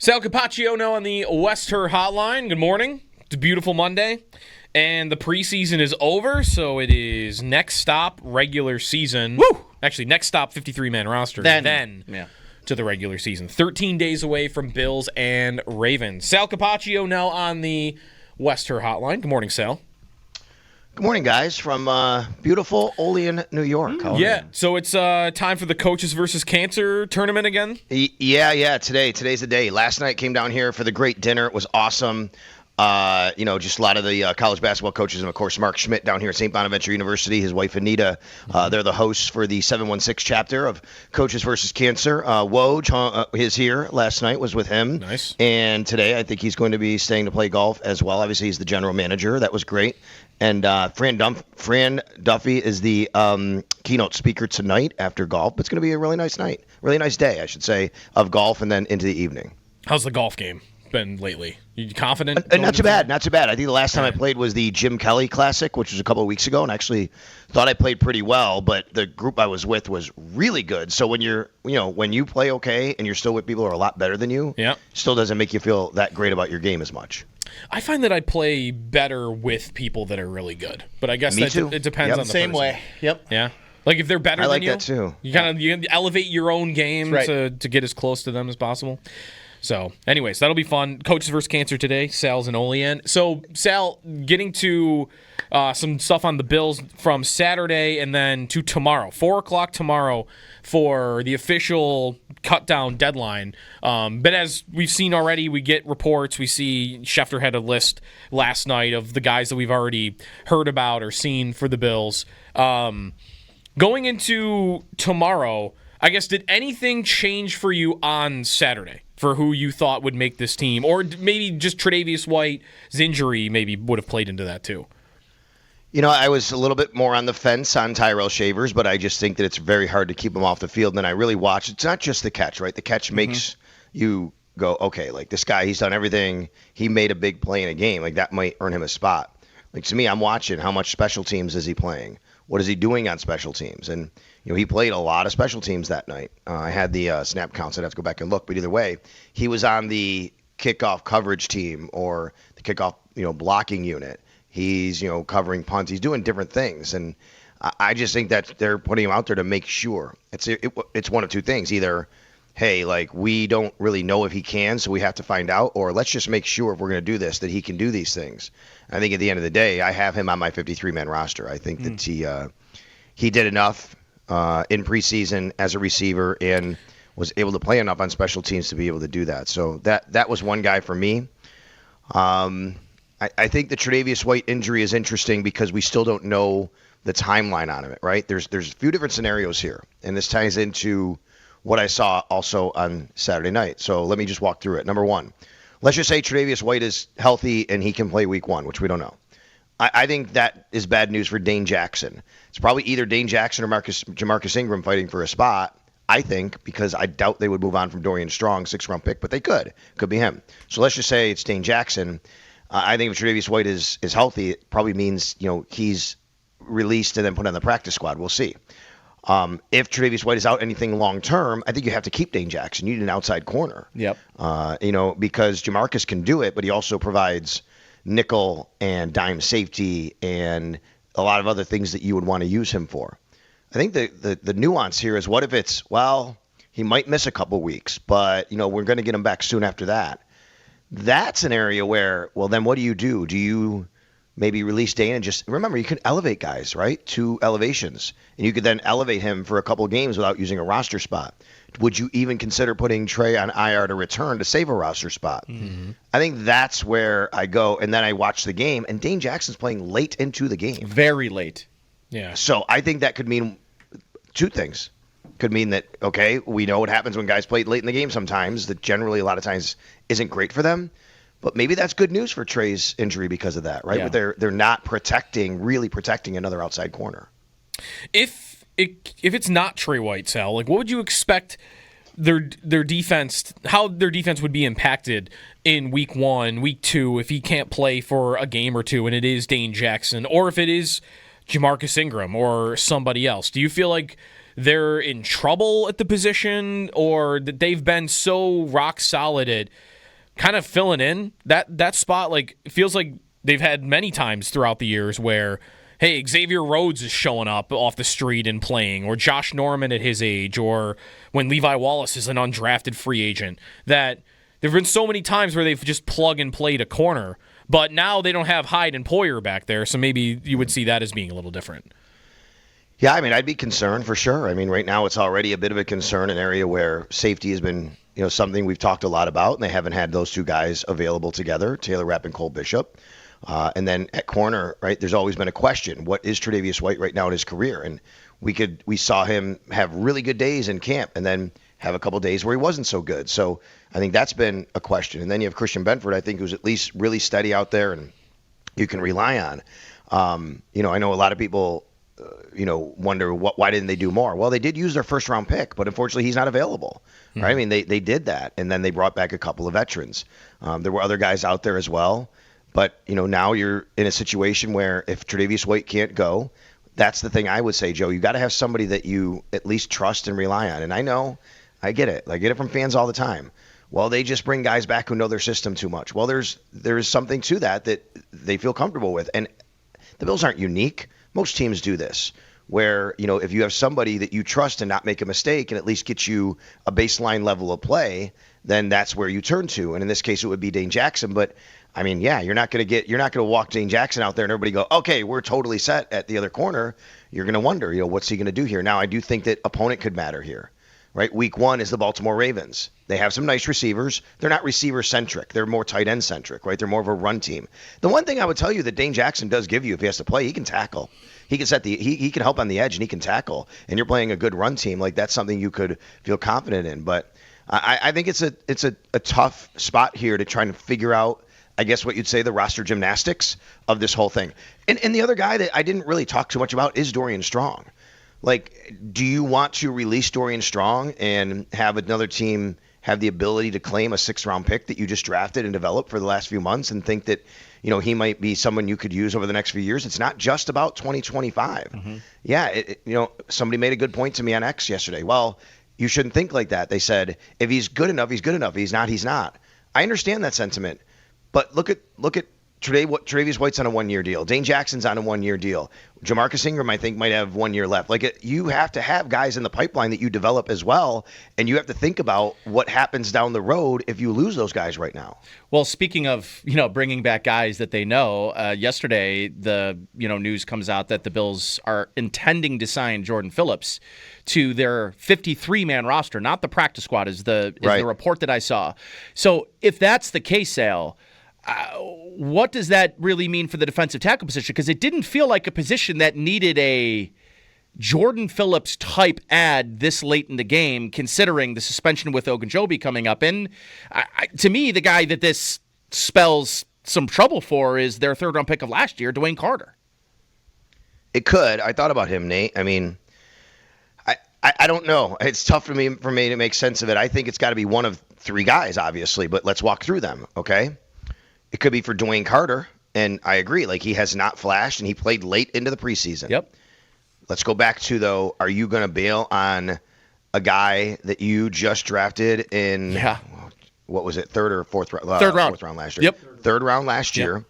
Sal Capaccio now on the Wester Hotline. Good morning. It's a beautiful Monday, and the preseason is over, so it is next stop regular season. Woo! Actually, next stop 53-man roster. Then to the regular season. 13 days away from Bills and Ravens. Sal Capaccio now on the Wester Hotline. Good morning, Sal. Good morning, guys, from beautiful Olean, New York. So it's time for the Coaches versus Cancer tournament again? Yeah. Today's the day. Last night came down here for the great dinner. It was awesome. Just a lot of the college basketball coaches, and of course Mark Schmidt down here at St. Bonaventure University, his wife Anita, they're the hosts for the 716 chapter of Coaches versus Cancer. Woj is here. Last night was with him. Nice. And today I think he's going to be staying to play golf as well. Obviously he's the general manager. That was great. And Fran Duffy is the keynote speaker tonight after golf. It's going to be a really nice night, really nice day, I should say, of golf and then into the evening. How's the golf game been lately? You confident? Not too bad. I think the last time I played was the Jim Kelly Classic, which was a couple of weeks ago, and actually thought I played pretty well, but the group I was with was really good. So when when you play okay and you're still with people who are a lot better than you, still doesn't make you feel that great about your game as much. I find that I play better with people that are really good, but I guess it depends on the same person. way. Yep. Yeah. Like if they're better I than like you, that too. You elevate your own game to get as close to them as possible. So, anyways, that'll be fun. Coaches versus Cancer today. Sal's and Olean. So, Sal, getting to some stuff on the Bills from Saturday and then to tomorrow. 4 o'clock tomorrow for the official cut-down deadline. But as we've seen already, we get reports. We see Schefter had a list last night of the guys that we've already heard about or seen for the Bills. Going into tomorrow, I guess, did anything change for you on Saturday for who you thought would make this team? Or maybe just Tre'Davious White's injury maybe would have played into that too? I was a little bit more on the fence on Tyrell Shavers, but I just think that it's very hard to keep him off the field. And then I really watched. It's not just the catch, right? The catch makes you go, okay, like this guy, he's done everything. He made a big play in a game. Like that might earn him a spot. Like to me, I'm watching how much special teams is he playing? What is he doing on special teams? And he played a lot of special teams that night. I had the snap counts. I'd have to go back and look. But either way, he was on the kickoff coverage team or the kickoff, blocking unit. He's, covering punts. He's doing different things. And I just think that they're putting him out there to make sure. It's one of two things. Either, hey, like we don't really know if he can, so we have to find out. Or let's just make sure if we're going to do this that he can do these things. I think at the end of the day, I have him on my 53-man roster. I think that he did enough in preseason as a receiver and was able to play enough on special teams to be able to do that. So that was one guy for me. I think the Tre'Davious White injury is interesting because we still don't know the timeline on it, right? There's a few different scenarios here, and this ties into what I saw also on Saturday night. So let me just walk through it. Number one, let's just say Tre'Davious White is healthy and he can play week 1, which we don't know. I think that is bad news for Dane Jackson. It's probably either Dane Jackson or Jamarcus Ingram fighting for a spot, I think, because I doubt they would move on from Dorian Strong, 6th-round pick, but they could. Could be him. So let's just say it's Dane Jackson. I think if Tre'Davious White is healthy, it probably means he's released and then put on the practice squad. We'll see. If Tre'Davious White is out anything long-term, I think you have to keep Dane Jackson. You need an outside corner. Yep. Because Jamarcus can do it, but he also provides nickel and dime safety and a lot of other things that you would want to use him for. I think the nuance here is what if it's, he might miss a couple weeks, but, we're going to get him back soon after that. That's an area where, then what do you do? Do you maybe release Dane and just remember you can elevate guys, right? 2 elevations, and you could then elevate him for a couple of games without using a roster spot. Would you even consider putting Trey on IR to return to save a roster spot? Mm-hmm. I think that's where I go, and then I watch the game, and Dane Jackson's playing late into the game. Very late. Yeah. So I think that could mean 2 things. Could mean that, okay, we know what happens when guys play late in the game sometimes, that generally a lot of times isn't great for them. But maybe that's good news for Trey's injury because of that, right? Yeah. They're not really protecting another outside corner. If it's not Trey White, Sal, what would you expect their defense, how their defense would be impacted in week 1, week 2, if he can't play for a game or two and it is Dane Jackson, or if it is Jamarcus Ingram or somebody else? Do you feel like they're in trouble at the position, or that they've been so rock solid at kind of filling in that spot. Like, it feels like they've had many times throughout the years where, hey, Xavier Rhodes is showing up off the street and playing, or Josh Norman at his age, or when Levi Wallace is an undrafted free agent. That there have been so many times where they've just plug and played a corner, but now they don't have Hyde and Poyer back there, so maybe you would see that as being a little different. Yeah, I mean, I'd be concerned for sure. I mean, right now it's already a bit of a concern, an area where safety has been, something we've talked a lot about, and they haven't had those two guys available together, Taylor Rapp and Cole Bishop. And then at corner, right, there's always been a question. What is Tre'Davious White right now in his career? And we saw him have really good days in camp and then have a couple days where he wasn't so good. So I think that's been a question. And then you have Christian Benford, I think, who's at least really steady out there and you can rely on. I know a lot of people, wonder why didn't they do more? Well, they did use their first round pick, but unfortunately he's not available. Mm-hmm. Right? I mean, they did that. And then they brought back a couple of veterans. There were other guys out there as well. But, now you're in a situation where if Tre'Davious White can't go, that's the thing I would say, Joe. You got to have somebody that you at least trust and rely on. And I get it. I get it from fans all the time. Well, they just bring guys back who know their system too much. Well, there's something to that they feel comfortable with. And the Bills aren't unique. Most teams do this, where, if you have somebody that you trust and not make a mistake and at least get you a baseline level of play, then that's where you turn to. And in this case, it would be Dane Jackson. But I mean, yeah, you're not going to walk Dane Jackson out there and everybody go, okay, we're totally set at the other corner. You're going to wonder, what's he going to do here? Now, I do think that opponent could matter here, right? Week 1 is the Baltimore Ravens. They have some nice receivers. They're not receiver-centric. They're more tight end-centric, right? They're more of a run team. The one thing I would tell you that Dane Jackson does give you if he has to play, he can tackle. He can he can help on the edge and he can tackle. And you're playing a good run team. Like, that's something you could feel confident in. But I think it's a tough spot here to try and figure out, I guess what you'd say, the roster gymnastics of this whole thing. And the other guy that I didn't really talk too much about is Dorian Strong. Like, do you want to release Dorian Strong and have another team have the ability to claim a 6th-round pick that you just drafted and developed for the last few months and think that, he might be someone you could use over the next few years? It's not just about 2025. Mm-hmm. Yeah, somebody made a good point to me on X yesterday. Well, you shouldn't think like that. They said, if he's good enough, he's good enough. If he's not, he's not. I understand that sentiment. But look at Tre'Davious White's on a 1-year deal. Dane Jackson's on a 1-year deal. Jamarcus Ingram, I think, might have 1 year left. Like, you have to have guys in the pipeline that you develop as well, and you have to think about what happens down the road if you lose those guys right now. Well, speaking of, bringing back guys that they know, yesterday the, news comes out that the Bills are intending to sign Jordan Phillips to their 53-man roster, not the practice squad, is the report that I saw. So if that's the case, Sal, what does that really mean for the defensive tackle position? Because it didn't feel like a position that needed a Jordan Phillips type ad this late in the game, considering the suspension with Ogunjobi coming up. And to me, the guy that this spells some trouble for is their 3rd-round pick of last year, Dwayne Carter. It could. I thought about him, Nate. I mean, I don't know. It's tough for me to make sense of it. I think it's got to be one of 3 guys, obviously, but let's walk through them, okay? It could be for Dwayne Carter, and I agree. Like, he has not flashed, and he played late into the preseason. Yep. Let's go back to, though, are you going to bail on a guy that you just drafted in, what was it, 3rd or 4th round? 3rd round. 4th round last year. Yep. 3rd round last year.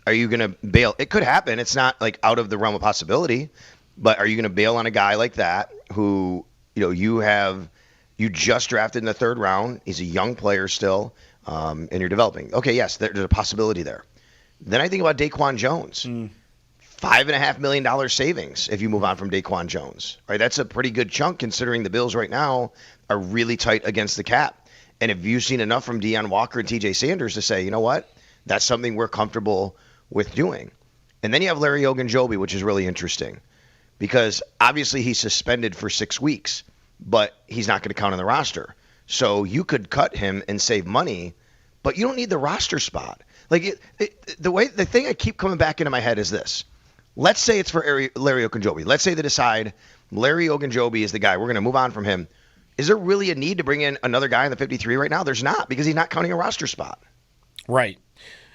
Are you going to bail? It could happen. It's not, like, out of the realm of possibility, but are you going to bail on a guy like that who, you just drafted in the 3rd round? He's a young player still. And you're developing. Okay, yes, there's a possibility there. Then I think about Daquan Jones. $5.5 million savings if you move on from Daquan Jones. Right, that's a pretty good chunk considering the Bills right now are really tight against the cap. And have you seen enough from Deion Walker and TJ Sanders to say, you know what, that's something we're comfortable with doing? And then you have Larry Ogunjobi, which is really interesting because obviously he's suspended for 6 weeks, but he's not going to count on the roster. So you could cut him and save money, but you don't need the roster spot. Like, the thing I keep coming back into my head is this. Let's say it's for Larry Ogunjobi. Let's say they decide Larry Ogunjobi is the guy. We're going to move on from him. Is there really a need to bring in another guy in the 53 right now? There's not, because he's not counting a roster spot. Right.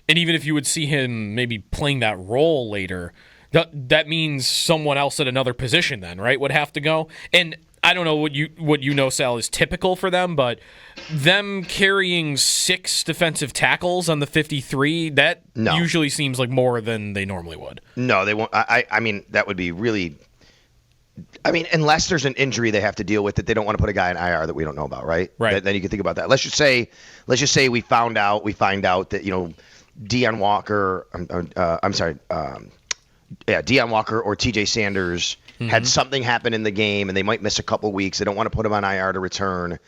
And even if you would see him maybe playing that role later, that means someone else at another position then, right, would have to go. And I don't know what you know, Sal, is typical for them, but them carrying 6 defensive tackles on the 53, that usually seems like more than they normally would. No, they won't. I mean, that would be really. I mean, unless there's an injury they have to deal with that they don't want to put a guy in IR that we don't know about, right? Right. Then you can think about that. Let's just say we find out that Deion Walker. Deion Walker or T.J. Sanders had something happen in the game and they might miss a couple weeks. They don't want to put him on IR to return.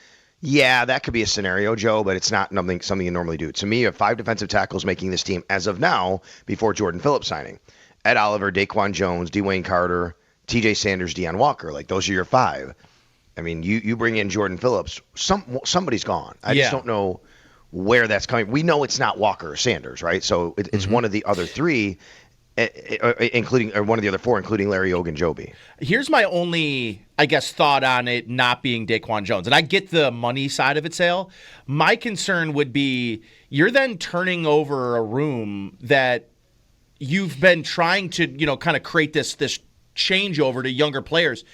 Yeah, that could be a scenario, Joe, but it's not something you normally do. To me, you have 5 defensive tackles making this team as of now before Jordan Phillips signing. Ed Oliver, Daquan Jones, Dwayne Carter, T.J. Sanders, Deion Walker. Like, those are your 5. I mean, you bring in Jordan Phillips, somebody's gone. I just don't know where that's coming. We know it's not Walker or Sanders, right? So it's one of the other 3. Including one of the other 4, including Larry Ogunjobi. Here's my only, I guess, thought on it not being Daquan Jones. And I get the money side of it, Sale. My concern would be you're then turning over a room that you've been trying to, kind of create this changeover to younger players.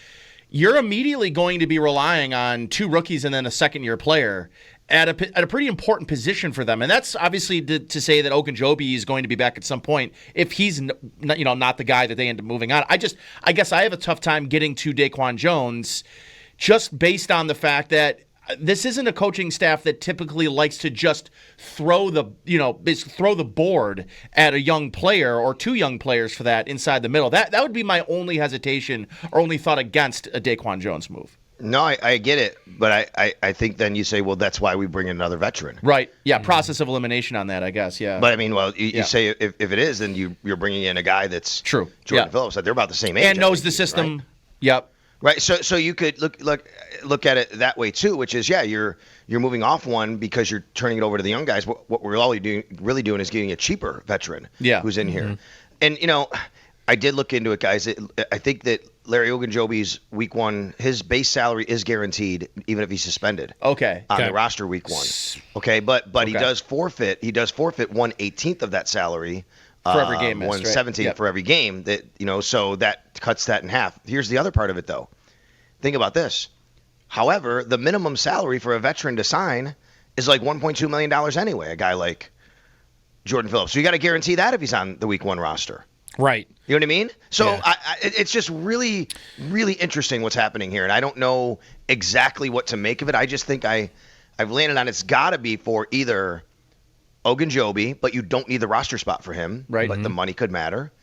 You're immediately going to be relying on 2 rookies and then a second-year player at a pretty important position for them. And that's obviously to say that Ogunjobi is going to be back at some point if he's not the guy that they end up moving on. I guess I have a tough time getting to Daquan Jones just based on the fact that this isn't a coaching staff that typically likes to just throw the board at a young player or 2 young players for that inside the middle. That would be my only hesitation or only thought against a Daquan Jones move. No, I get it, but I think then you say, well, that's why we bring in another veteran. Right. Yeah, process of elimination on that, I guess, yeah. But, I mean, you say if it is, then you're bringing in a guy that's true. Jordan Phillips. They're about the same age. And knows the system. Right? Yep. Right, so you could look at it that way, too, which is, you're moving off one because you're turning it over to the young guys. What we're really doing is getting a cheaper veteran who's in here. And, I did look into it, guys. I think that Larry Ogunjobi's week 1, his base salary is guaranteed, even if he's suspended. Okay. On the roster week 1. Okay, but he does forfeit. He does forfeit 1/18 of that salary for every game. 1/17 for every game. That so that cuts that in half. Here's the other part of it, though. Think about this. However, the minimum salary for a veteran to sign is like $1.2 million anyway. A guy like Jordan Phillips. So you got to guarantee that if he's on the week 1 roster. Right. You know what I mean? So it's just really, really interesting what's happening here. And I don't know exactly what to make of it. I just think I've landed on it's got to be for either Ogunjobi, but you don't need the roster spot for him. Right. But the money could matter.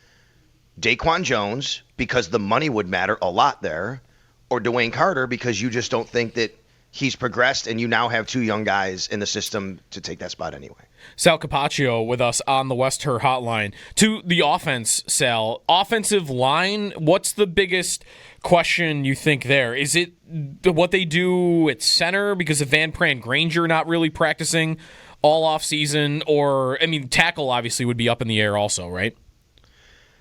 Daquan Jones, because the money would matter a lot there. Or Dwayne Carter, because you just don't think that he's progressed and you now have 2 young guys in the system to take that spot anyway. Sal Capaccio with us on the West Her Hotline. To the offense, Sal, offensive line, what's the biggest question you think there? Is it what they do at center because of Van Pran Granger not really practicing all offseason? Or, tackle obviously would be up in the air also, right?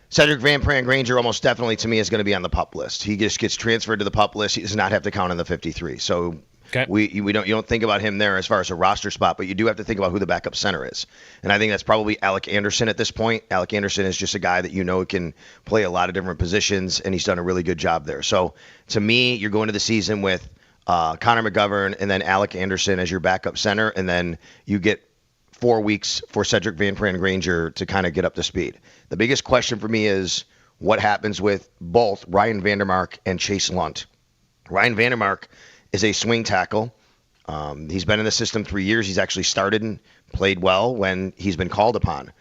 Cedric Van Pran Granger almost definitely, to me, is going to be on the PUP list. He just gets transferred to the PUP list. He does not have to count on the 53. So you don't think about him there as far as a roster spot, but you do have to think about who the backup center is. And I think that's probably Alec Anderson at this point. Alec Anderson is just a guy that can play a lot of different positions, and he's done a really good job there. So to me, you're going to the season with Connor McGovern and then Alec Anderson as your backup center, and then you get 4 weeks for Cedric Van Pran Granger to kind of get up to speed. The biggest question for me is what happens with both Ryan Vandermark and Chase Lunt. Ryan Vandermark is a swing tackle. He's been in the system 3 years. He's actually started and played well when he's been called upon.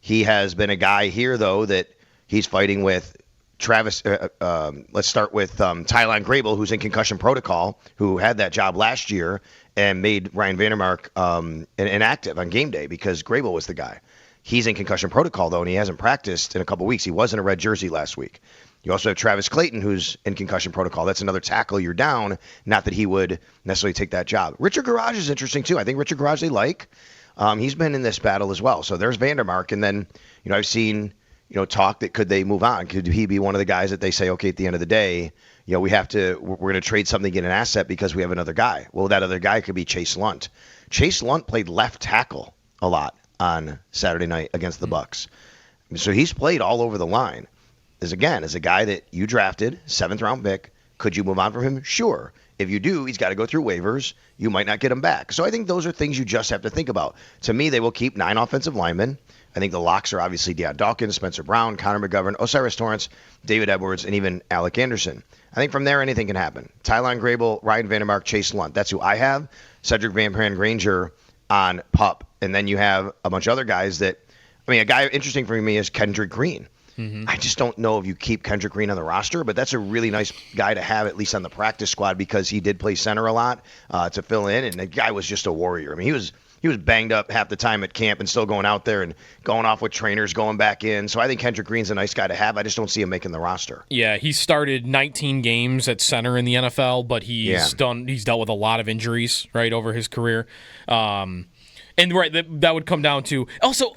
He has been a guy here, though, that he's fighting with Travis. Let's start with Tylan Grable, who's in concussion protocol, who had that job last year and made Ryan Vandermark inactive on game day because Grable was the guy. He's in concussion protocol, though, and he hasn't practiced in a couple weeks. He was in a red jersey last week. You also have Travis Clayton, who's in concussion protocol. That's another tackle you're down. Not that he would necessarily take that job. Richard Garage is interesting, too. I think Richard Garage they like. He's been in this battle as well. So there's Vandermark. And then, I've seen, talk that could they move on? Could he be one of the guys that they say, okay, at the end of the day, we're going to trade something, get an asset because we have another guy. Well, that other guy could be Chase Lunt. Chase Lunt played left tackle a lot on Saturday night against the Bucks. So he's played all over the line. As a guy that you drafted, 7th round pick, Could you move on from him? Sure. If you do, he's got to go through waivers. You might not get him back. So I think those are things you just have to think about. To me, they will keep 9 offensive linemen. I think the locks are obviously Deion Dawkins, Spencer Brown, Connor McGovern, Osiris Torrance, David Edwards, and even Alec Anderson. I think from there, anything can happen. Tylon Grable, Ryan Vandermark, Chase Lunt. That's who I have. Cedric Van Granger on PUP. And then you have a bunch of other guys that, a guy interesting for me is Kendrick Green. I just don't know if you keep Kendrick Green on the roster, but that's a really nice guy to have at least on the practice squad because he did play center a lot to fill in, and the guy was just a warrior. He was banged up half the time at camp and still going out there and going off with trainers, going back in. So I think Kendrick Green's a nice guy to have. I just don't see him making the roster. Yeah, he started 19 games at center in the NFL, but he's dealt with a lot of injuries right over his career. And right, that would come down to also,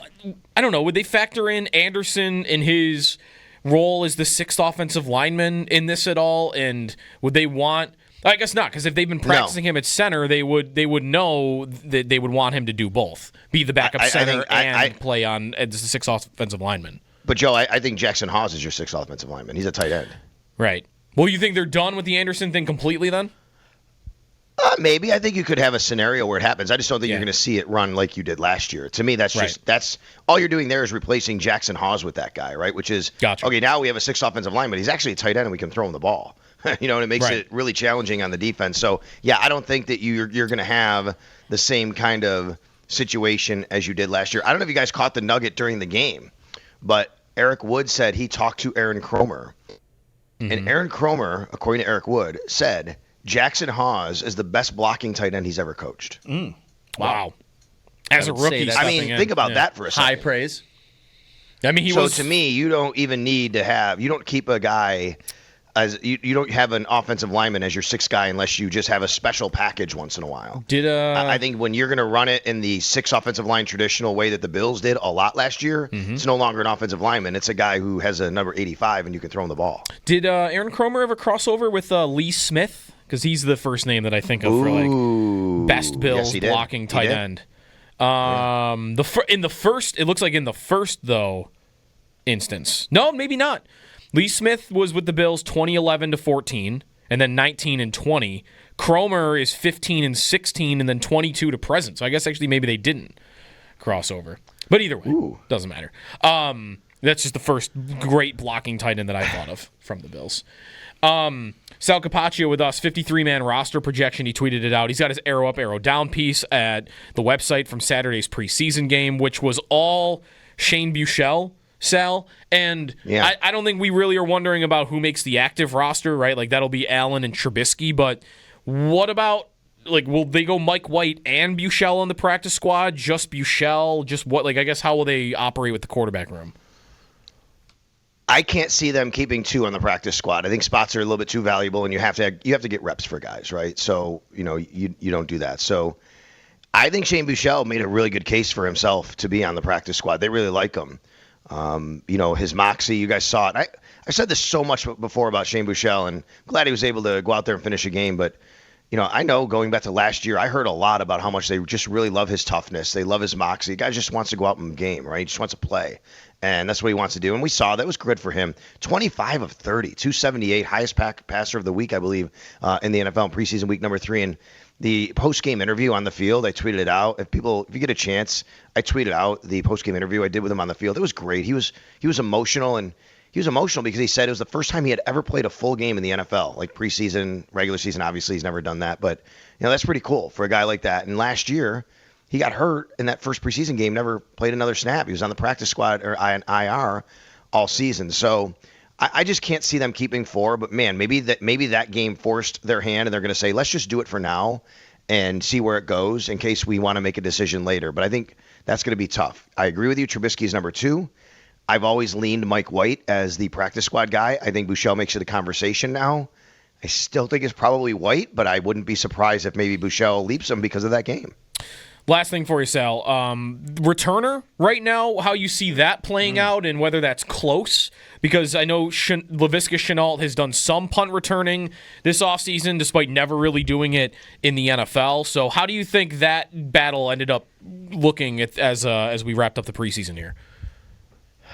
I don't know, would they factor in Anderson in his role as the 6th offensive lineman in this at all? And would they want? I guess not, because if they've been practicing him at center, they would know that they would want him to do both, be the backup center and play on as the 6th offensive lineman. But Joe, I think Jackson Hawes is your 6th offensive lineman. He's a tight end. Right. Well, you think they're done with the Anderson thing completely then? Maybe. I think you could have a scenario where it happens. I just don't think you're going to see it run like you did last year. To me, that's all you're doing there is replacing Jackson Hawes with that guy, right? Which is, okay, now we have a 6th offensive line, but he's actually a tight end and we can throw him the ball. And it makes it really challenging on the defense. So, I don't think that you're going to have the same kind of situation as you did last year. I don't know if you guys caught the nugget during the game, but Eric Wood said he talked to Aaron Kromer. Mm-hmm. And Aaron Kromer, according to Eric Wood, said Jackson Hawes is the best blocking tight end he's ever coached. Wow. As a rookie. Think about that for a second. High praise. To me, you don't even need to have – you don't keep a guy as – you don't have an offensive lineman as your 6th guy unless you just have a special package once in a while. I think when you're going to run it in the 6 offensive line traditional way that the Bills did a lot last year, it's no longer an offensive lineman. It's a guy who has a number 85 and you can throw him the ball. Did Aaron Kromer ever cross over with Lee Smith? Because he's the first name that I think of for best Bills blocking tight end. In the first, it looks like in the first though instance. No, maybe not. Lee Smith was with the Bills 2011 to 14, and then 19 and 20. Kromer is 15 and 16, and then 22 to present. So I guess actually maybe they didn't cross over. But either way, doesn't matter. That's just the first great blocking tight end that I thought of from the Bills. Sal Capaccio with us, 53-man roster projection. He tweeted it out. He's got his arrow up, arrow down piece at the website from Saturday's preseason game, which was all Shane Buechele, Sal. And I don't think we really are wondering about who makes the active roster, right? Like, that'll be Allen and Trubisky. But what about, will they go Mike White and Buechele on the practice squad? Just Buechele? Just what? I guess how will they operate with the quarterback room? I can't see them keeping 2 on the practice squad. I think spots are a little bit too valuable, and you have to get reps for guys, right? So you don't do that. So I think Shane Buechele made a really good case for himself to be on the practice squad. They really like him. His moxie, you guys saw it. I said this so much before about Shane Buechele, and I'm glad he was able to go out there and finish a game. But I know going back to last year, I heard a lot about how much they just really love his toughness. They love his moxie. The guy just wants to go out and game, right? He just wants to play. And that's what he wants to do. And we saw that was good for him. 25 of 30, 278, highest passer of the week, I believe, in the NFL in preseason week number 3. And the post-game interview on the field, I tweeted it out. If you get a chance, I tweeted out the post-game interview I did with him on the field. It was great. He was emotional, and he was emotional because he said it was the first time he had ever played a full game in the NFL, like preseason, regular season. Obviously, he's never done that. But, that's pretty cool for a guy like that. And last year, he got hurt in that first preseason game, never played another snap. He was on the practice squad or IR all season. So I just can't see them keeping 4. But, man, maybe that game forced their hand, and they're going to say, let's just do it for now and see where it goes in case we want to make a decision later. But I think that's going to be tough. I agree with you. Trubisky's number 2. I've always leaned Mike White as the practice squad guy. I think Buechele makes it a conversation now. I still think it's probably White, but I wouldn't be surprised if maybe Buechele leaps him because of that game. Last thing for you, Sal. Returner right now, how you see that playing out and whether that's close. Because I know Laviska Shenault has done some punt returning this offseason despite never really doing it in the NFL. So how do you think that battle ended up looking as we wrapped up the preseason here?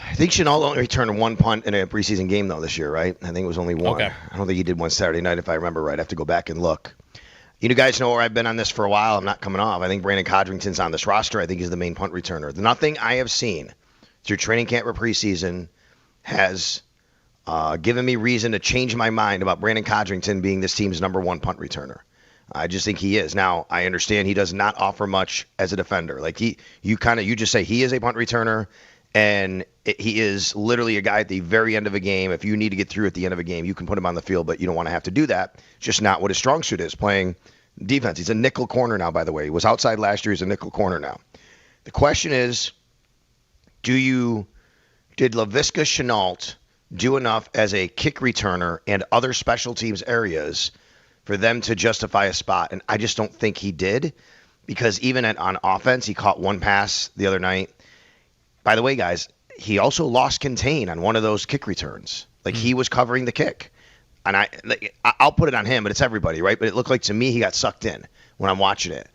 I think Chenault only returned one punt in a preseason game, though, this year, right? I think it was only one. Okay. I don't think he did one Saturday night, if I remember right. I have to go back and look. You guys know where I've been on this for a while. I'm not coming off. I think Brandon Codrington's on this roster. I think he's the main punt returner. Nothing I have seen through training camp or preseason has given me reason to change my mind about Brandon Codrington being this team's number one punt returner. I just think he is. Now, I understand he does not offer much as a defender. Like you just say he is a punt returner, and he is literally a guy at the very end of a game. If you need to get through at the end of a game, you can put him on the field, but you don't want to have to do that. It's just not what his strong suit is, playing defense. He's a nickel corner now, by the way. He was outside last year. He's a nickel corner now. The question is, did Laviska Shenault do enough as a kick returner and other special teams areas for them to justify a spot? And I just don't think he did, because even on offense, he caught one pass the other night. By the way, guys, he also lost contain on one of those kick returns. Like he was covering the kick. And I'll put it on him, but it's everybody, right? But it looked like to me he got sucked in when I'm watching it.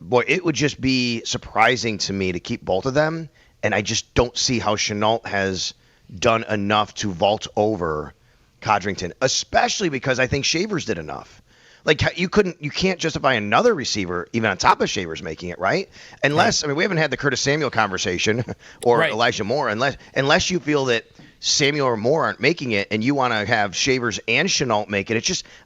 Boy, it would just be surprising to me to keep both of them. And I just don't see how Chenault has done enough to vault over Codrington, especially because I think Shavers did enough. Like you can't justify another receiver even on top of Shavers making it, right? Unless, I mean, we haven't had the Curtis Samuel conversation or Elijah Moore, unless you feel that Samuel or Moore aren't making it and you want to have Shavers and Chenault make it.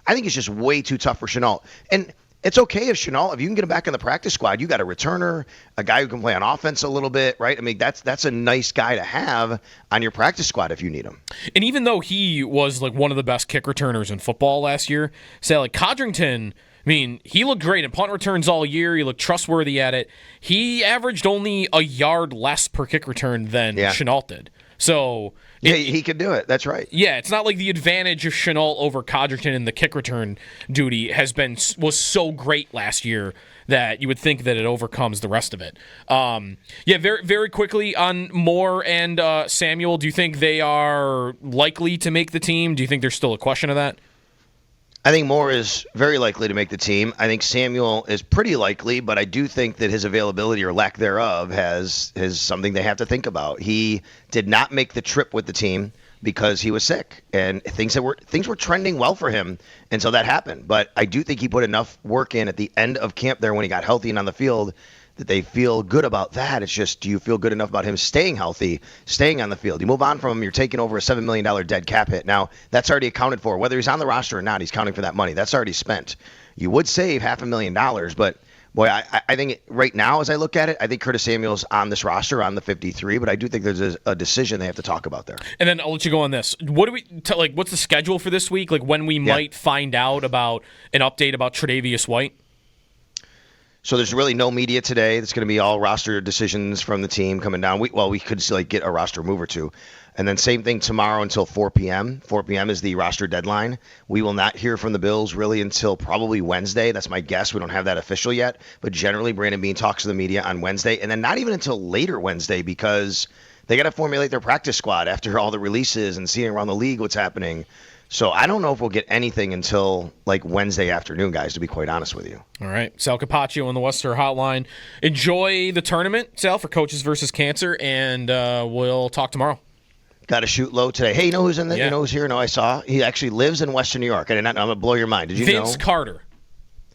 I think it's just way too tough for Chenault. And it's okay if Chenault, if you can get him back in the practice squad, you got a returner, a guy who can play on offense a little bit, right? I mean, that's a nice guy to have on your practice squad if you need him. And even though he was like one of the best kick returners in football last year, say like Codrington, I mean, he looked great in punt returns all year. He looked trustworthy at it. He averaged only a yard less per kick return than Chenault did. So he could do it. That's right. Yeah, it's not like the advantage of Chenault over Codrington in the kick return duty was so great last year that you would think that it overcomes the rest of it. Very, very quickly on Moore and Samuel, do you think they are likely to make the team? Do you think there's still a question of that? I think Moore is very likely to make the team. I think Samuel is pretty likely, but I do think that his availability or lack thereof is something they have to think about. He did not make the trip with the team because he was sick, and things were trending well for him until that happened. But I do think he put enough work in at the end of camp there when he got healthy and on the field that they feel good about that. It's just, do you feel good enough about him staying healthy, staying on the field? You move on from him, you're taking over a $7 million dead cap hit. Now, that's already accounted for. Whether he's on the roster or not, he's counting for that money. That's already spent. You would save $500,000, but boy, I think right now, as I look at it, I think Curtis Samuel's on this roster on the 53, but I do think there's a decision they have to talk about there. And then I'll let you go on this. What's the schedule for this week? Like when we might find out about an update about Tre'Davious White? So there's really no media today. It's going to be all roster decisions from the team coming down. We could get a roster move or two. And then same thing tomorrow until 4 p.m. 4 p.m. is the roster deadline. We will not hear from the Bills really until probably Wednesday. That's my guess. We don't have that official yet. But generally, Brandon Beane talks to the media on Wednesday. And then not even until later Wednesday, because they got to formulate their practice squad after all the releases and seeing around the league what's happening. So I don't know if we'll get anything until like Wednesday afternoon, guys, to be quite honest with you. All right. Sal Capaccio on the Western Hotline. Enjoy the tournament, Sal, for Coaches versus Cancer, and we'll talk tomorrow. Got to shoot low today. Hey, you know who's in there? You know who's here? No, I saw. He actually lives in Western New York. I'm going to blow your mind. Did you know? Vince Carter.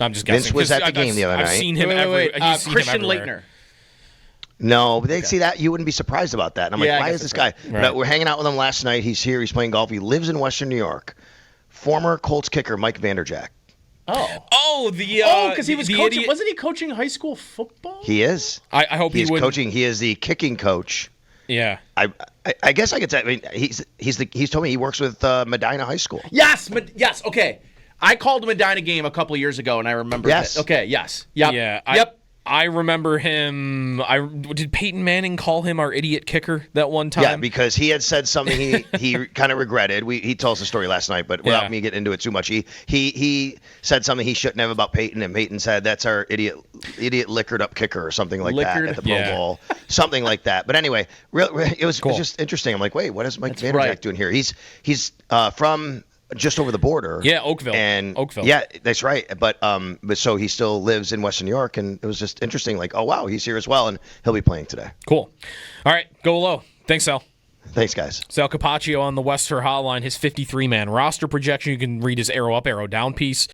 I'm just guessing. Vince was at the game the other night. I've seen him Christian Leitner. No, but they'd see that. You wouldn't be surprised about that. And I'm like, why is this guy? Right. But we're hanging out with him last night. He's here. He's playing golf. He lives in Western New York. Former Colts kicker Mike Vanderjagt. Because he was coaching. Idiot. Wasn't he coaching high school football? He is. I hope he's coaching. He is the kicking coach. Yeah. I guess I could say. I mean, he's told me he works with Medina High School. Yes. Okay. I called a Medina game a couple of years ago, and I remember. Yes. Okay. Yes. Yep. Yeah. Yep. I remember him. Did Peyton Manning call him our idiot kicker that one time? Yeah, because he had said something he kind of regretted. He told us the story last night, but without me getting into it too much, he said something he shouldn't have about Peyton, and Peyton said that's our idiot liquored up kicker or something like that at the Pro Bowl, something like that. But anyway, it was just interesting. I'm like, wait, what is Mike Vanderjagt doing here? He's from just over the border. Yeah, Oakville. Yeah, that's right. But so he still lives in Western New York, and it was just interesting. Like, oh wow, he's here as well, and he'll be playing today. Cool. All right, go low. Thanks, Sal. Thanks, guys. Sal Capaccio on the Western Hotline, his 53-man roster projection. You can read his arrow up, arrow down piece